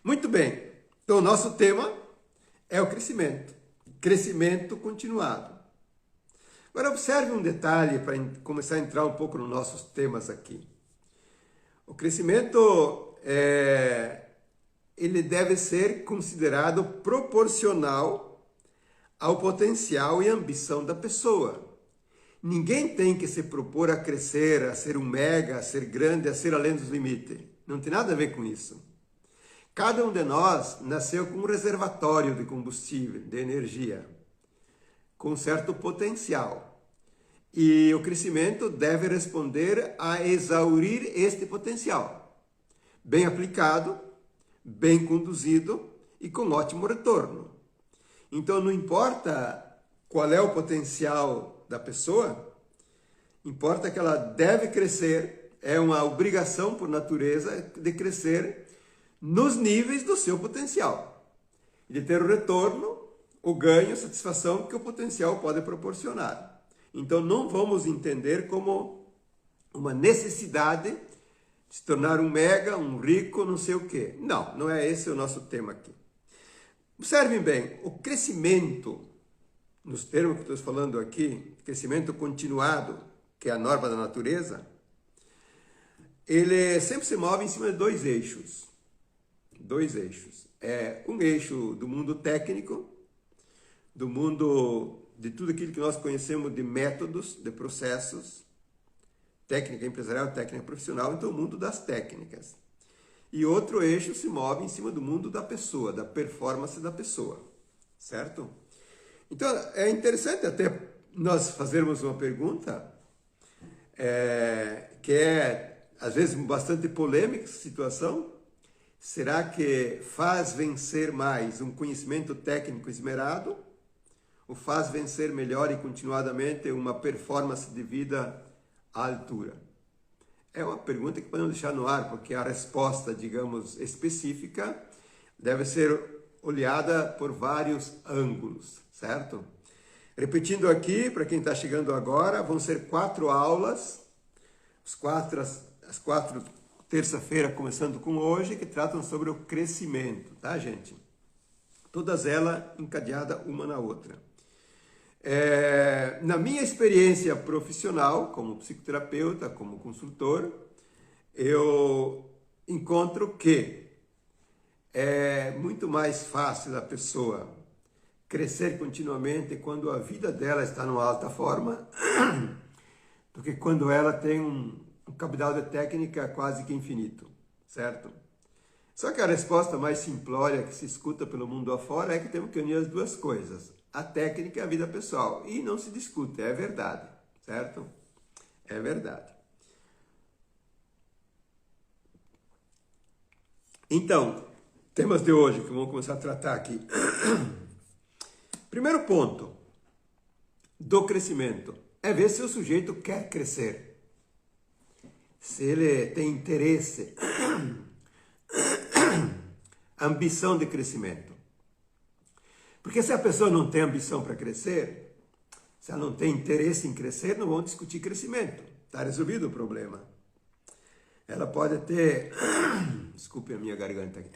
Muito bem. Então, o nosso tema é o crescimento. Crescimento continuado. Agora, observe um detalhe para começar a entrar um pouco nos nossos temas aqui. O crescimento, ele deve ser considerado proporcional ao potencial e ambição da pessoa. Ninguém tem que se propor a crescer, a ser um mega, a ser grande, a ser além dos limites. Não tem nada a ver com isso. Cada um de nós nasceu com um reservatório de combustível, de energia, com certo potencial. E o crescimento deve responder a exaurir este potencial. Bem aplicado, bem conduzido e com ótimo retorno. Então não importa qual é o potencial da pessoa, importa que ela deve crescer, é uma obrigação por natureza de crescer nos níveis do seu potencial, e de ter o retorno, o ganho, a satisfação que o potencial pode proporcionar. Então não vamos entender como uma necessidade de se tornar um mega, um rico, não sei o quê. Não, não é esse o nosso tema aqui. Observem bem, o crescimento, nos termos que estou falando aqui, crescimento continuado, que é a norma da natureza, ele sempre se move em cima de dois eixos. Dois eixos. É um eixo do mundo técnico, do mundo de tudo aquilo que nós conhecemos de métodos, de processos, técnica empresarial, técnica profissional, então o mundo das técnicas. E outro eixo se move em cima do mundo da pessoa, da performance da pessoa, certo? Então é interessante até nós fazermos uma pergunta que é às vezes bastante polêmica essa situação. Será que faz vencer mais um conhecimento técnico esmerado? Ou faz vencer melhor e continuadamente uma performance de vida à altura? É uma pergunta que podemos deixar no ar, porque a resposta, digamos, específica deve ser olhada por vários ângulos, certo? Repetindo aqui, para quem está chegando agora, vão ser 4 aulas, as quatro terça-feira, começando com hoje, que tratam sobre o crescimento, tá, gente? Todas elas encadeadas uma na outra. Na minha experiência profissional, como psicoterapeuta, como consultor, eu encontro que é muito mais fácil a pessoa crescer continuamente quando a vida dela está numa alta forma do que quando ela tem um cabedal de técnica quase que infinito, certo? Só que a resposta mais simplória que se escuta pelo mundo afora é que temos que unir as duas coisas, a técnica e a vida pessoal. E não se discute, é verdade, certo? É verdade. Então, temas de hoje que vamos começar a tratar aqui. Primeiro ponto do crescimento é ver se o sujeito quer crescer. Se ele tem interesse, ambição de crescimento. Porque se a pessoa não tem ambição para crescer, se ela não tem interesse em crescer, não vão discutir crescimento. Está resolvido o problema. Ela pode ter, desculpe a minha garganta aqui,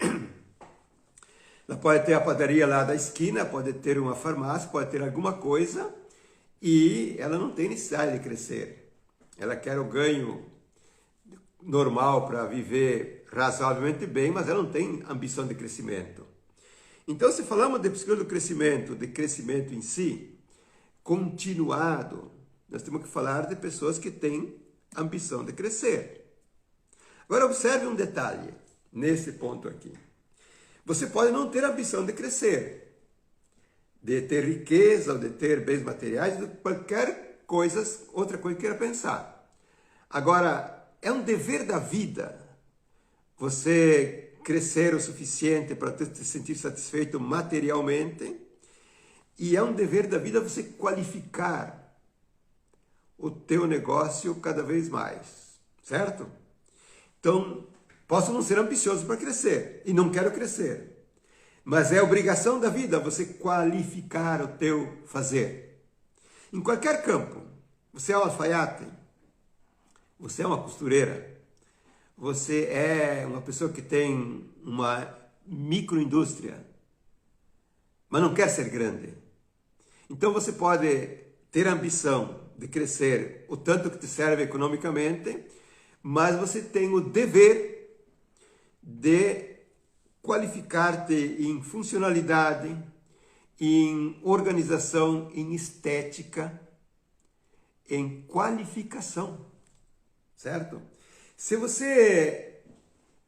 ela pode ter a padaria lá da esquina, pode ter uma farmácia, pode ter alguma coisa e ela não tem necessidade de crescer. Ela quer o ganho normal para viver razoavelmente bem, mas ela não tem ambição de crescimento. Então, se falamos de psicologia do crescimento, de crescimento em si, continuado, nós temos que falar de pessoas que têm ambição de crescer. Agora, observe um detalhe nesse ponto aqui. Você pode não ter ambição de crescer, de ter riqueza, ou de ter bens materiais, de qualquer coisa, outra coisa que queira pensar. Agora, é um dever da vida você crescer o suficiente para se sentir satisfeito materialmente, e é um dever da vida você qualificar o teu negócio cada vez mais, certo? Então, posso não ser ambicioso para crescer e não quero crescer, mas é obrigação da vida você qualificar o teu fazer. Em qualquer campo, você é um alfaiate, você é uma costureira, você é uma pessoa que tem uma microindústria, mas não quer ser grande. Então você pode ter a ambição de crescer o tanto que te serve economicamente, mas você tem o dever de qualificar-te em funcionalidade, em organização, em estética, em qualificação, certo? Se você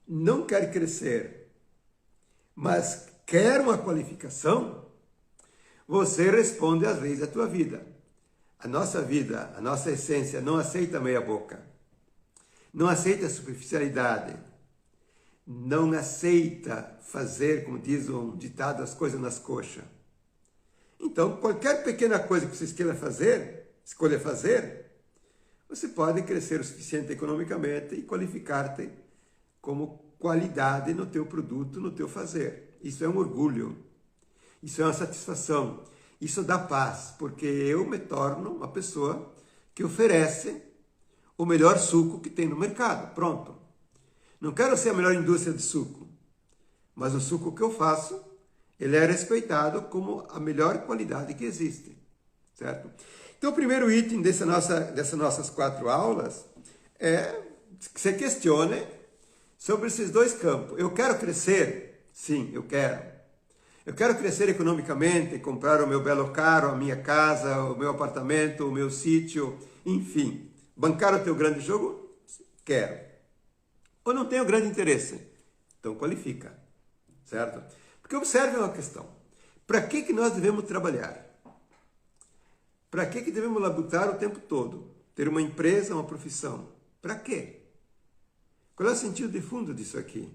não quer crescer, mas quer uma qualificação, você responde às leis da tua vida. A nossa essência não aceita meia boca, não aceita superficialidade, não aceita fazer, como diz um ditado, as coisas nas coxas. Então, qualquer pequena coisa que você escolha fazer, você pode crescer o suficiente economicamente e qualificar-te como qualidade no teu produto, no teu fazer. Isso é um orgulho, isso é uma satisfação, isso dá paz, porque eu me torno uma pessoa que oferece o melhor suco que tem no mercado. Pronto. Não quero ser a melhor indústria de suco, mas o suco que eu faço, ele é respeitado como a melhor qualidade que existe, certo? Então, o primeiro item dessas nossas 4 aulas é que você questione sobre esses 2 campos. Eu quero crescer? Sim, eu quero. Eu quero crescer economicamente, comprar o meu belo carro, a minha casa, o meu apartamento, o meu sítio, enfim. Bancar o teu grande jogo? Quero. Ou não tenho grande interesse? Então qualifica, certo? Porque observe uma questão. Para que nós devemos trabalhar? Para que devemos labutar o tempo todo? Ter uma empresa, uma profissão? Para quê? Qual é o sentido de fundo disso aqui?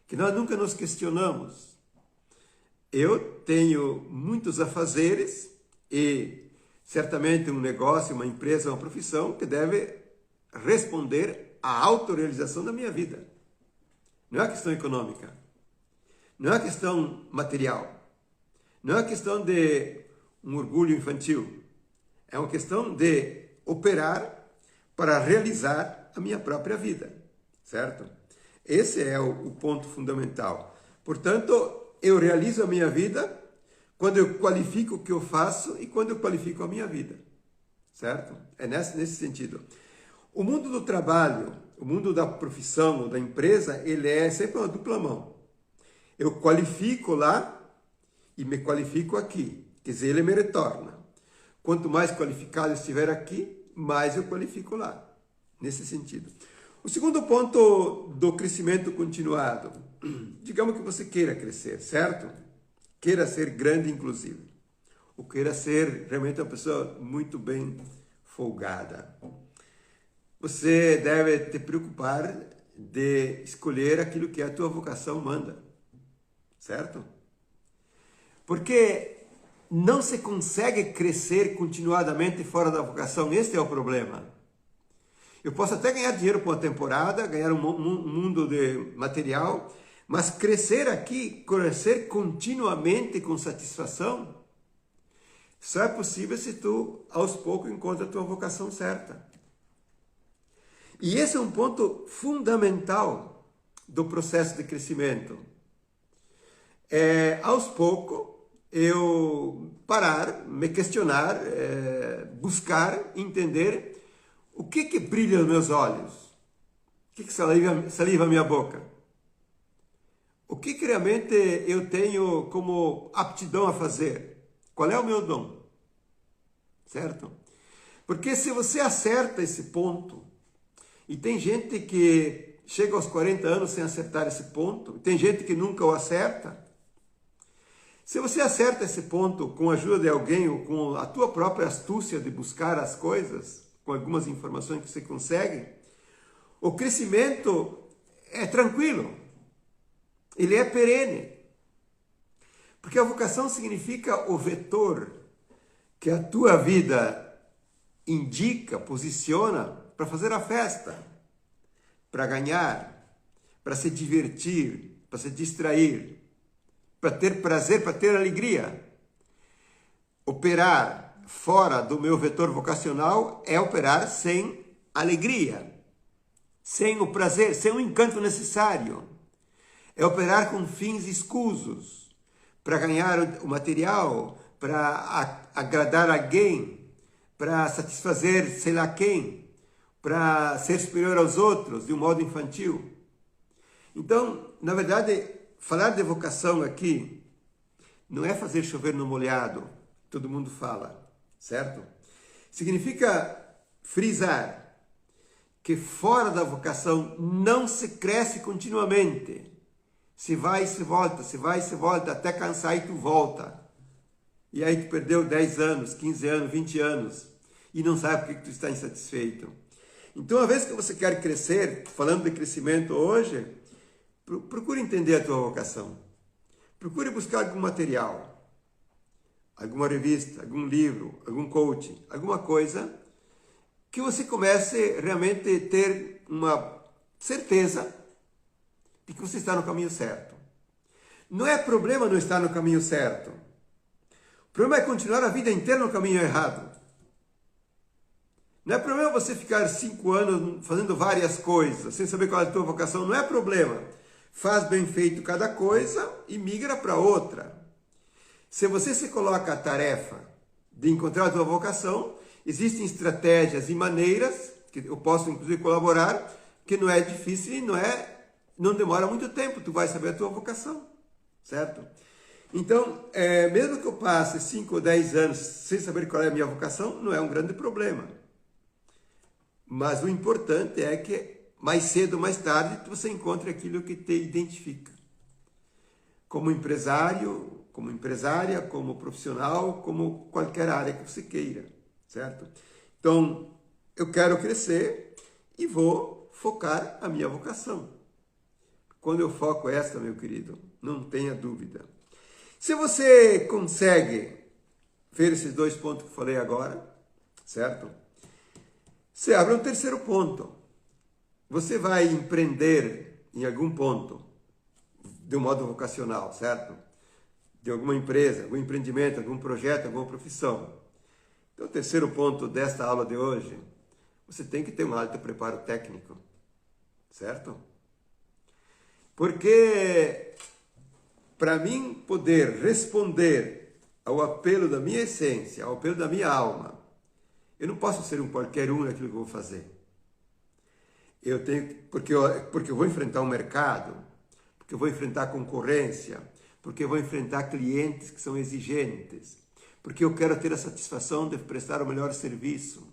Que nós nunca nos questionamos. Eu tenho muitos afazeres e certamente um negócio, uma empresa, uma profissão que deve responder à autorrealização da minha vida. Não é uma questão econômica. Não é uma questão material. Não é uma questão de um orgulho infantil. É uma questão de operar para realizar a minha própria vida, certo? Esse é o ponto fundamental. Portanto, eu realizo a minha vida quando eu qualifico o que eu faço e quando eu qualifico a minha vida, certo? É nesse sentido. O mundo do trabalho, o mundo da profissão ou da empresa, ele é sempre uma dupla mão. Eu qualifico lá e me qualifico aqui. Quer dizer, ele me retorna. Quanto mais qualificado estiver aqui, mais eu qualifico lá. Nesse sentido. O segundo ponto do crescimento continuado. Digamos que você queira crescer, certo? Queira ser grande, inclusive. Ou queira ser realmente uma pessoa muito bem folgada. Você deve te preocupar de escolher aquilo que a tua vocação manda. Certo? Porque não se consegue crescer continuadamente fora da vocação. Este é o problema. Eu posso até ganhar dinheiro por uma temporada, ganhar um mundo de material, mas crescer aqui, crescer continuamente com satisfação, só é possível se tu, aos poucos, encontra a tua vocação certa. E esse é um ponto fundamental do processo de crescimento. Aos poucos, eu parar, me questionar, buscar, entender o que brilha nos meus olhos, o que saliva a minha boca, o que realmente eu tenho como aptidão a fazer, qual é o meu dom, certo? Porque se você acerta esse ponto, e tem gente que chega aos 40 anos sem acertar esse ponto, tem gente que nunca o acerta. Se você acerta esse ponto com a ajuda de alguém ou com a tua própria astúcia de buscar as coisas, com algumas informações que você consegue, o crescimento é tranquilo, ele é perene. Porque a vocação significa o vetor que a tua vida indica, posiciona para fazer a festa, para ganhar, para se divertir, para se distrair, para ter prazer, para ter alegria. Operar fora do meu vetor vocacional é operar sem alegria, sem o prazer, sem o encanto necessário. é operar com fins escusos, para ganhar o material, para agradar alguém, para satisfazer sei lá quem, para ser superior aos outros de um modo infantil. Então, na verdade, falar de vocação aqui não é fazer chover no molhado, todo mundo fala, certo? Significa frisar que fora da vocação não se cresce continuamente. Se vai e se volta, se vai e se volta, até cansar e tu volta. E aí tu perdeu 10 anos, 15 anos, 20 anos e não sabe por que tu está insatisfeito. Então, uma vez que você quer crescer, falando de crescimento hoje, procure entender a tua vocação. Procure buscar algum material, alguma revista, algum livro, algum coaching, alguma coisa que você comece realmente a ter uma certeza de que você está no caminho certo. Não é problema não estar no caminho certo. O problema é continuar a vida inteira no caminho errado. Não é problema você ficar 5 anos fazendo várias coisas, sem saber qual é a tua vocação. Não é problema. Faz bem feito cada coisa e migra para outra. Se você se coloca a tarefa de encontrar a tua vocação, existem estratégias e maneiras, que eu posso inclusive colaborar, que não é difícil e não demora muito tempo, tu vai saber a tua vocação, certo? Então, mesmo que eu passe 5 ou 10 anos sem saber qual é a minha vocação, não é um grande problema. Mas o importante é que mais cedo ou mais tarde você encontre aquilo que te identifica. Como empresário, como empresária, como profissional, como qualquer área que você queira, certo? Então, eu quero crescer e vou focar a minha vocação. Quando eu foco esta, meu querido, não tenha dúvida. Se você consegue ver esses 2 pontos que eu falei agora, certo? Você abre um terceiro ponto. Você vai empreender em algum ponto, de um modo vocacional, certo? De alguma empresa, algum empreendimento, algum projeto, alguma profissão. Então, o terceiro ponto desta aula de hoje, você tem que ter um alto preparo técnico, certo? Porque, para mim poder responder ao apelo da minha essência, ao apelo da minha alma, eu não posso ser um qualquer um naquilo que eu vou fazer. Eu tenho, porque eu vou enfrentar um mercado, porque eu vou enfrentar concorrência, porque eu vou enfrentar clientes que são exigentes, porque eu quero ter a satisfação de prestar o melhor serviço,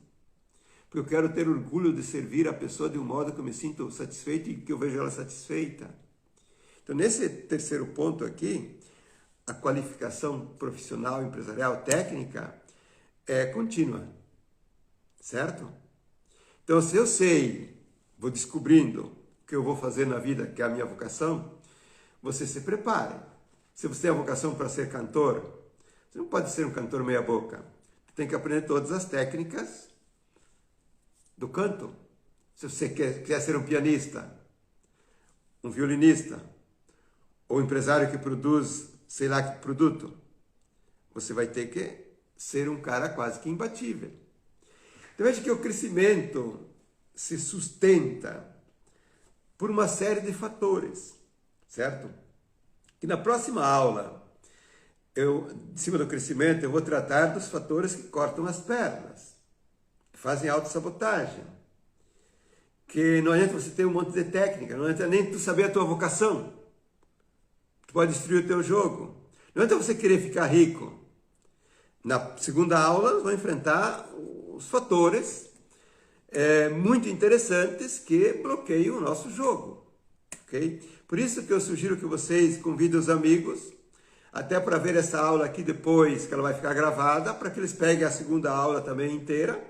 porque eu quero ter orgulho de servir a pessoa de um modo que eu me sinto satisfeito e que eu vejo ela satisfeita. Então, nesse terceiro ponto aqui, a qualificação profissional, empresarial, técnica é contínua, certo? Então, se eu sei, vou descobrindo o que eu vou fazer na vida, que é a minha vocação, você se prepare. Se você tem a vocação para ser cantor, você não pode ser um cantor meia boca. Você tem que aprender todas as técnicas do canto. Se você quer ser um pianista, um violinista, ou um empresário que produz, sei lá que produto, você vai ter que ser um cara quase que imbatível. Então, veja que o crescimento se sustenta por uma série de fatores, certo? E na próxima aula, em cima do crescimento, eu vou tratar dos fatores que cortam as pernas, que fazem autossabotagem, que não adianta você ter um monte de técnica, não adianta nem tu saber a tua vocação, tu pode destruir o teu jogo, não adianta você querer ficar rico. Na segunda aula, vou enfrentar os fatores muito interessantes que bloqueiam o nosso jogo, ok? Por isso que eu sugiro que vocês convidem os amigos, até para ver essa aula aqui depois, que ela vai ficar gravada, para que eles peguem a segunda aula também inteira,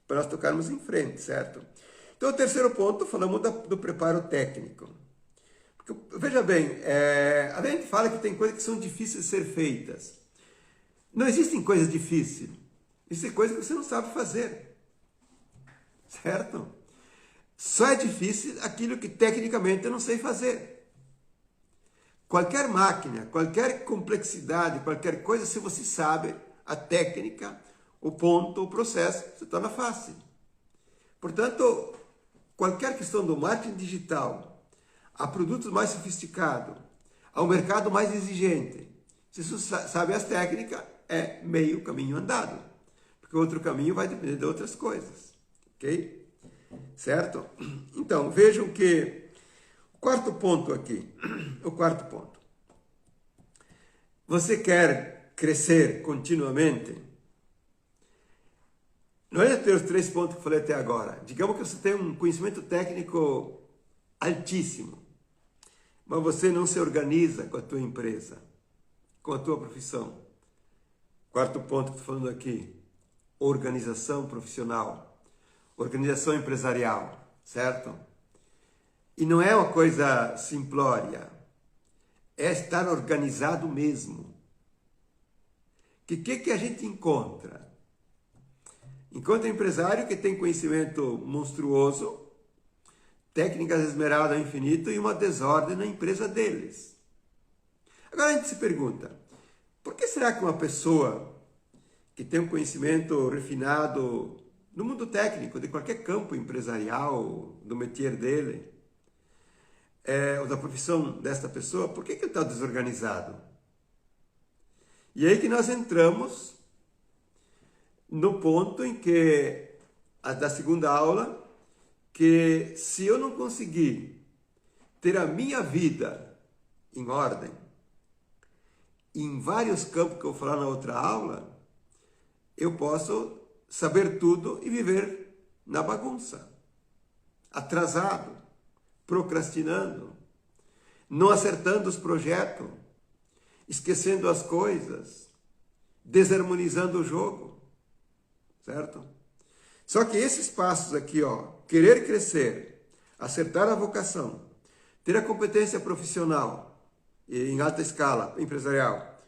para nós tocarmos em frente, certo? Então, o terceiro ponto, falamos do preparo técnico. Porque, veja bem, a gente fala que tem coisas que são difíceis de ser feitas. Não existem coisas difíceis, existem coisas que você não sabe fazer, certo? Só é difícil aquilo que tecnicamente eu não sei fazer. Qualquer máquina, qualquer complexidade, qualquer coisa, se você sabe a técnica, o ponto, o processo, se torna fácil. Portanto, qualquer questão do marketing digital, a produtos mais sofisticados, ao mercado mais exigente. Se você sabe as técnicas, é meio caminho andado, porque o outro caminho vai depender de outras coisas, ok? Certo? Então, vejam que o quarto ponto aqui, o quarto ponto. Você quer crescer continuamente? Não é ter os 3 pontos que eu falei até agora. Digamos que você tem um conhecimento técnico altíssimo, mas você não se organiza com a tua empresa, com a tua profissão. Quarto ponto que estou falando aqui, organização profissional, organização empresarial, certo? E não é uma coisa simplória, é estar organizado mesmo. Que a gente encontra? Encontra empresário que tem conhecimento monstruoso, técnicas esmeradas ao infinito e uma desordem na empresa deles. Agora a gente se pergunta, por que será que uma pessoa que tem um conhecimento refinado no mundo técnico, de qualquer campo empresarial, do métier dele, ou da profissão desta pessoa, por que ele está desorganizado? E aí que nós entramos no ponto em que, da segunda aula, que se eu não conseguir ter a minha vida em ordem, em vários campos que eu vou falar na outra aula, eu posso saber tudo e viver na bagunça, atrasado, procrastinando, não acertando os projetos, esquecendo as coisas, desarmonizando o jogo, certo? Só que esses passos aqui, ó, querer crescer, acertar a vocação, ter a competência profissional em alta escala empresarial,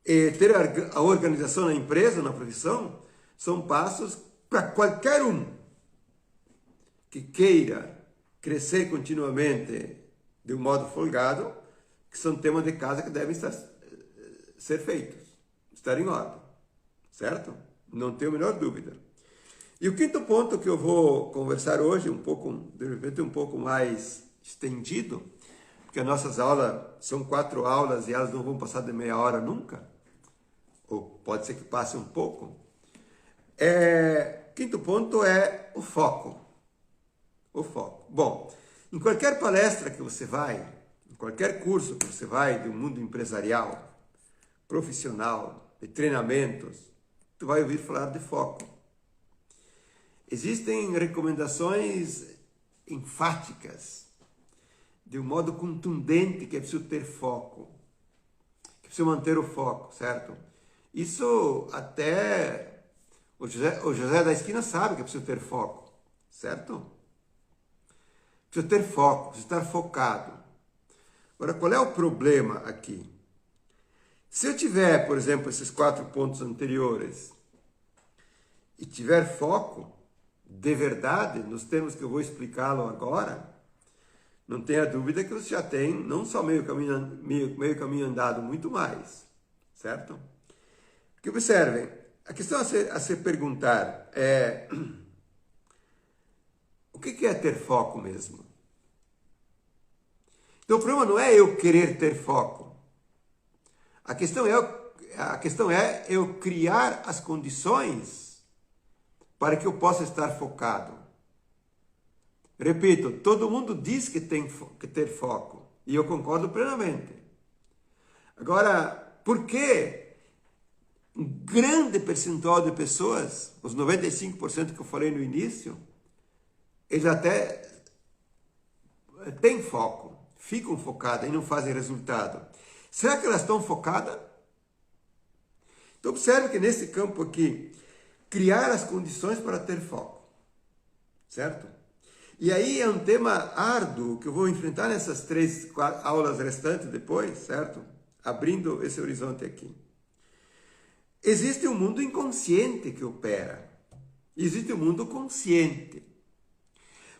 e ter a organização na empresa, na profissão, são passos para qualquer um que queira crescer continuamente de um modo folgado, que são temas de casa que devem ser feitos, estar em ordem, certo? Não tenho a menor dúvida. E o quinto ponto que eu vou conversar hoje, de repente um pouco mais estendido, porque as nossas aulas são 4 aulas e elas não vão passar de meia hora nunca, ou pode ser que passe um pouco. Quinto ponto é o foco. O foco. Bom, em qualquer palestra que você vai, em qualquer curso que você vai do mundo empresarial, profissional, de treinamentos, tu vai ouvir falar de foco. Existem recomendações enfáticas, de um modo contundente, que é preciso ter foco, que é preciso manter o foco, certo? Isso até o José da esquina sabe que é preciso ter foco, certo? Precisa ter foco, precisa estar focado. Agora, qual é o problema aqui? Se eu tiver, por exemplo, esses 4 pontos anteriores e tiver foco, de verdade, nos termos que eu vou explicá-lo agora, não tenha dúvida que você já tem não só meio caminho andado, muito mais, certo? Porque observem, a questão a se perguntar é: o que é ter foco mesmo? Então o problema não é eu querer ter foco. A questão é eu criar as condições para que eu possa estar focado. Repito, todo mundo diz que tem que ter foco, e eu concordo plenamente. Agora, por que um grande percentual de pessoas, os 95% que eu falei no início, eles até têm foco, ficam focadas e não fazem resultado? Será que elas estão focadas? Então observe que nesse campo aqui, criar as condições para ter foco, certo? E aí é um tema árduo que eu vou enfrentar nessas 3 aulas restantes depois, certo? Abrindo esse horizonte aqui. Existe um mundo inconsciente que opera. Existe um mundo consciente.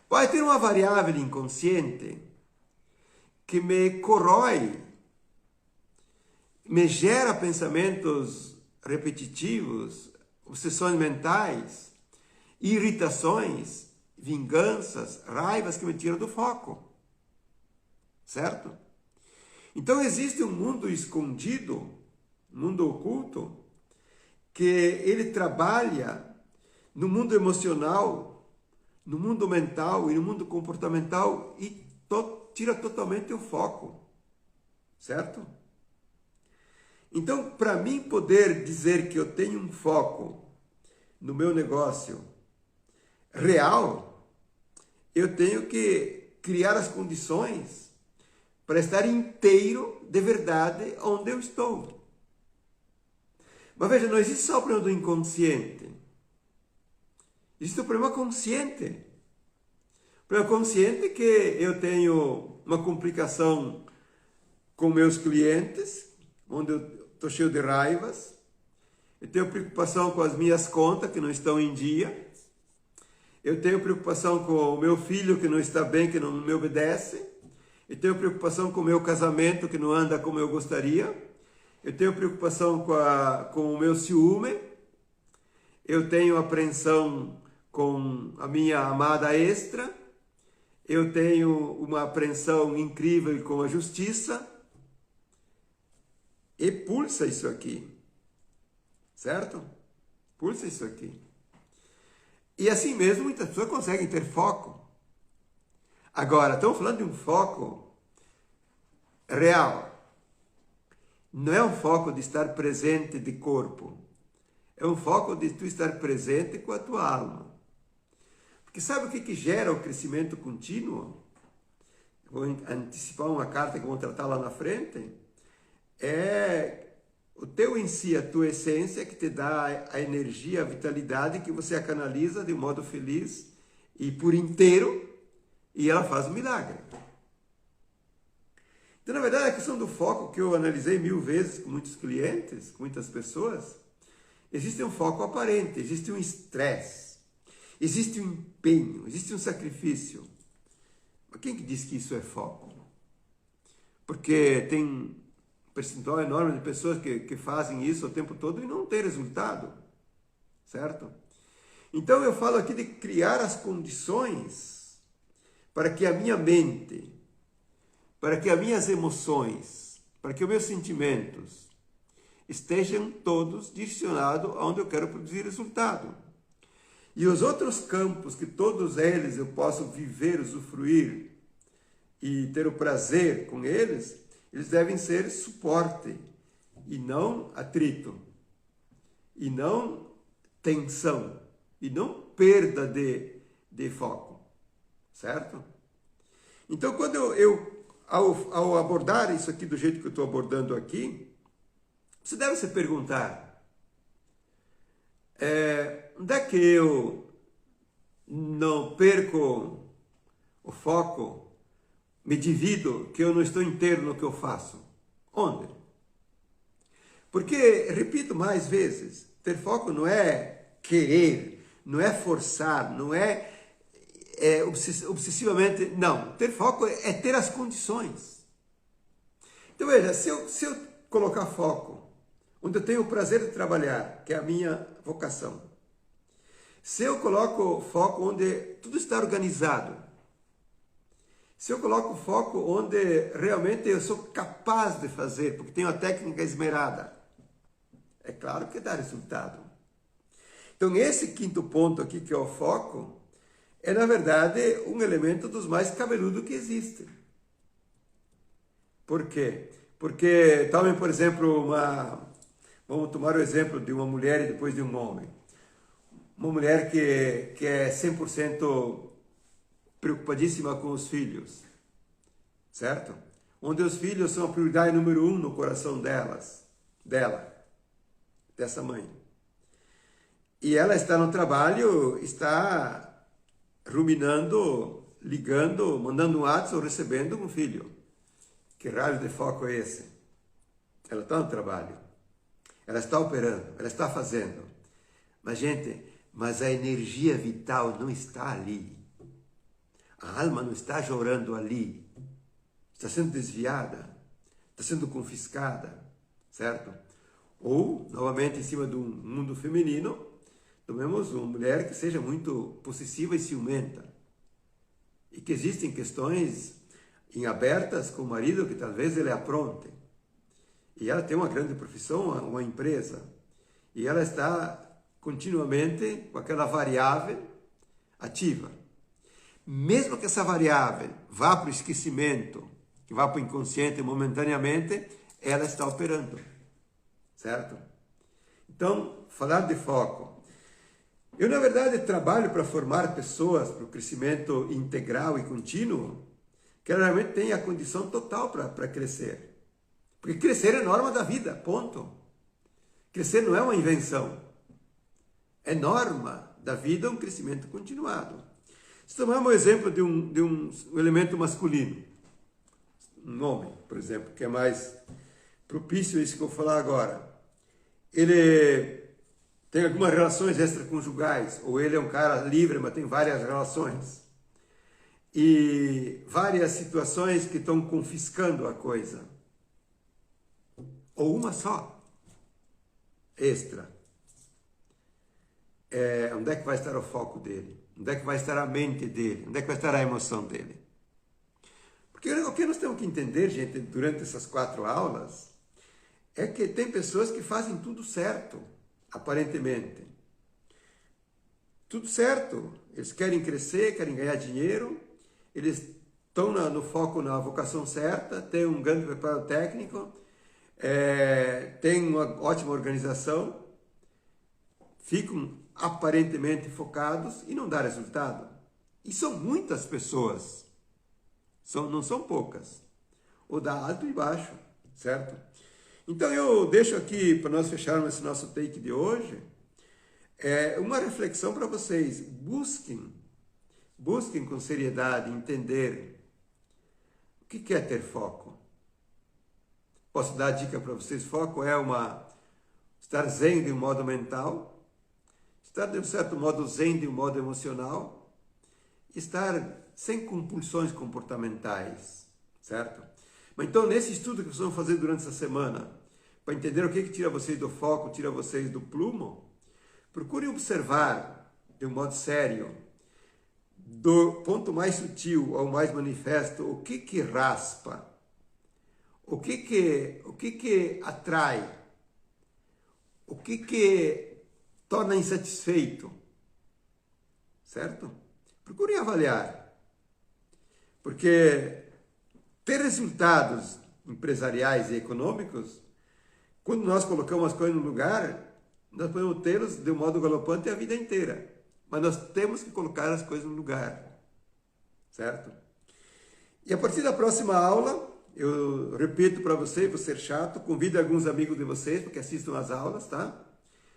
Pode ter uma variável inconsciente que me corrói, me gera pensamentos repetitivos, obsessões mentais, irritações, vinganças, raivas que me tiram do foco. certo? Então existe um mundo escondido, um mundo oculto, que ele trabalha no mundo emocional, no mundo mental e no mundo comportamental e tira totalmente o foco, certo? Então, para mim poder dizer que eu tenho um foco no meu negócio real, eu tenho que criar as condições para estar inteiro de verdade onde eu estou. Mas veja, não existe só o problema do inconsciente. Existe o problema consciente. O problema consciente é que eu tenho uma complicação com meus clientes, onde eu estou cheio de raivas. Eu tenho preocupação com as minhas contas que não estão em dia. Eu tenho preocupação com o meu filho que não está bem, que não me obedece. Eu tenho preocupação com o meu casamento que não anda como eu gostaria. Eu tenho preocupação com o meu ciúme. Eu tenho apreensão com a minha amada extra. Eu tenho uma apreensão incrível com a justiça. E pulsa isso aqui. Certo? Pulsa isso aqui. E assim mesmo muitas pessoas conseguem ter foco. Agora, estamos falando de um foco real. Não é um foco de estar presente de corpo. É um foco de tu estar presente com a tua alma. Porque sabe o que gera o crescimento contínuo? Vou antecipar uma carta que vou tratar lá na frente. É o teu em si, a tua essência, que te dá a energia, a vitalidade, que você a canaliza de um modo feliz e por inteiro, e ela faz um milagre. Então, na verdade, a questão do foco, que eu analisei 1000 vezes com muitos clientes, com muitas pessoas, existe um foco aparente, existe um estresse, existe um empenho, existe um sacrifício. Mas quem que diz que isso é foco? Porque tem um percentual enorme de pessoas que fazem isso o tempo todo e não tem resultado, certo? Então eu falo aqui de criar as condições para que a minha mente, para que as minhas emoções, para que os meus sentimentos estejam todos direcionados aonde eu quero produzir resultado. E os outros campos, que todos eles eu posso viver, usufruir e ter o prazer com eles, eles devem ser suporte e não atrito, e não tensão, e não perda de foco, certo? Então, quando ao abordar isso aqui do jeito que eu estou abordando aqui, você deve se perguntar, onde é que eu não perco o foco, me divido, que eu não estou inteiro no que eu faço? Onde? Porque, repito mais vezes, ter foco não é querer, não é forçar, não é obsessivamente, não. Ter foco é ter as condições. Então veja, se eu colocar foco, onde eu tenho o prazer de trabalhar, que é a minha vocação, se eu coloco foco onde tudo está organizado, se eu coloco foco onde realmente eu sou capaz de fazer, porque tenho a técnica esmerada, é claro que dá resultado. Então esse quinto ponto aqui, que é o foco, é na verdade um elemento dos mais cabeludos que existe. Por quê? Porque, tomem por exemplo, vamos tomar o exemplo de uma mulher e depois de um homem. Uma mulher que é 100% preocupadíssima com os filhos, certo? Onde os filhos são a prioridade número 1 no coração dessa mãe. E ela está no trabalho, está ruminando, ligando, mandando um WhatsApp ou recebendo um filho. Que raio de foco é esse? Ela está no trabalho, ela está operando, ela está fazendo. Mas, gente, a energia vital não está ali. A alma não está chorando ali. Está sendo desviada, está sendo confiscada, certo? Ou, novamente, em cima de um mundo feminino, tomemos uma mulher que seja muito possessiva e ciumenta. E que existem questões em abertas com o marido que talvez ele apronte. E ela tem uma grande profissão, uma empresa. E ela está continuamente com aquela variável ativa. Mesmo que essa variável vá para o esquecimento, que vá para o inconsciente momentaneamente, ela está operando, certo? Então, falar de foco. Eu, na verdade, trabalho para formar pessoas para o crescimento integral e contínuo, que realmente tenham a condição total para crescer. Porque crescer é norma da vida, ponto. Crescer não é uma invenção. É norma da vida um crescimento continuado. Se tomarmos o exemplo de um elemento masculino, um homem, por exemplo, que é mais propício a isso que eu vou falar agora. Ele tem algumas relações extraconjugais, ou ele é um cara livre, mas tem várias relações. E várias situações que estão confiscando a coisa. Ou uma só, extra. Onde é que vai estar o foco dele? Onde é que vai estar a mente dele? Onde é que vai estar a emoção dele? Porque o que nós temos que entender, gente, durante essas 4 aulas, é que tem pessoas que fazem tudo certo, aparentemente. Tudo certo. Eles querem crescer, querem ganhar dinheiro, eles estão no foco, na vocação certa, têm um grande preparo técnico, têm uma ótima organização, ficam aparentemente focados e não dá resultado. E são muitas pessoas, não são poucas. Ou dá alto e baixo, certo? Então eu deixo aqui, para nós fecharmos esse nosso take de hoje, uma reflexão para vocês. Busquem com seriedade entender o que é ter foco. Posso dar a dica para vocês? Foco é estar zen de um modo mental, estar de um certo modo zen de um modo emocional, estar sem compulsões comportamentais, certo? Mas então, nesse estudo que vocês vão fazer durante essa semana, para entender o que tira vocês do foco, tira vocês do plumo, procurem observar de um modo sério, do ponto mais sutil ao mais manifesto, o que raspa, o que atrai, o que torna insatisfeito, certo? Procurem avaliar, porque ter resultados empresariais e econômicos, quando nós colocamos as coisas no lugar, nós podemos tê-los de um modo galopante a vida inteira, mas nós temos que colocar as coisas no lugar, certo? E a partir da próxima aula, eu repito para vocês, vou ser chato, convido alguns amigos de vocês para que assistam às aulas, tá?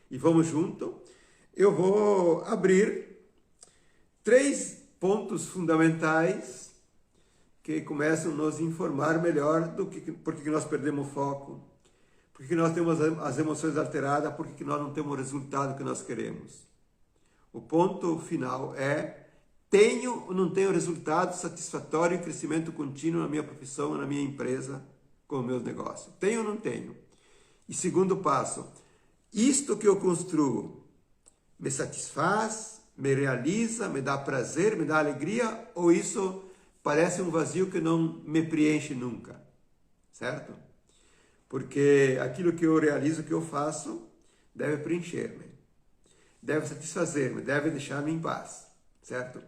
E vamos junto. Eu vou abrir 3 pontos fundamentais que começam a nos informar melhor do por que nós perdemos o foco, por que nós temos as emoções alteradas, por que nós não temos o resultado que nós queremos. O ponto final é: tenho ou não tenho resultado satisfatório e crescimento contínuo na minha profissão, na minha empresa, com os meus negócios? Tenho ou não tenho? E segundo passo, isto que eu construo me satisfaz, me realiza, me dá prazer, me dá alegria, ou isso parece um vazio que não me preenche nunca, certo? Porque aquilo que eu realizo, que eu faço, deve preencher-me, deve satisfazer-me, deve deixar-me em paz, certo?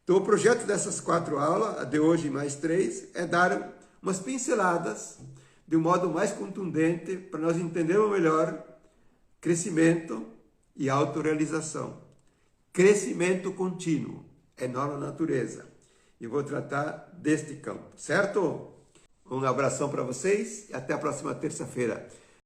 Então o projeto dessas 4 aulas, a de hoje e mais 3, é dar umas pinceladas de um modo mais contundente para nós entendermos melhor crescimento e autorrealização. Crescimento contínuo é norma da natureza. E eu vou tratar deste campo, certo? Um abração para vocês e até a próxima terça-feira.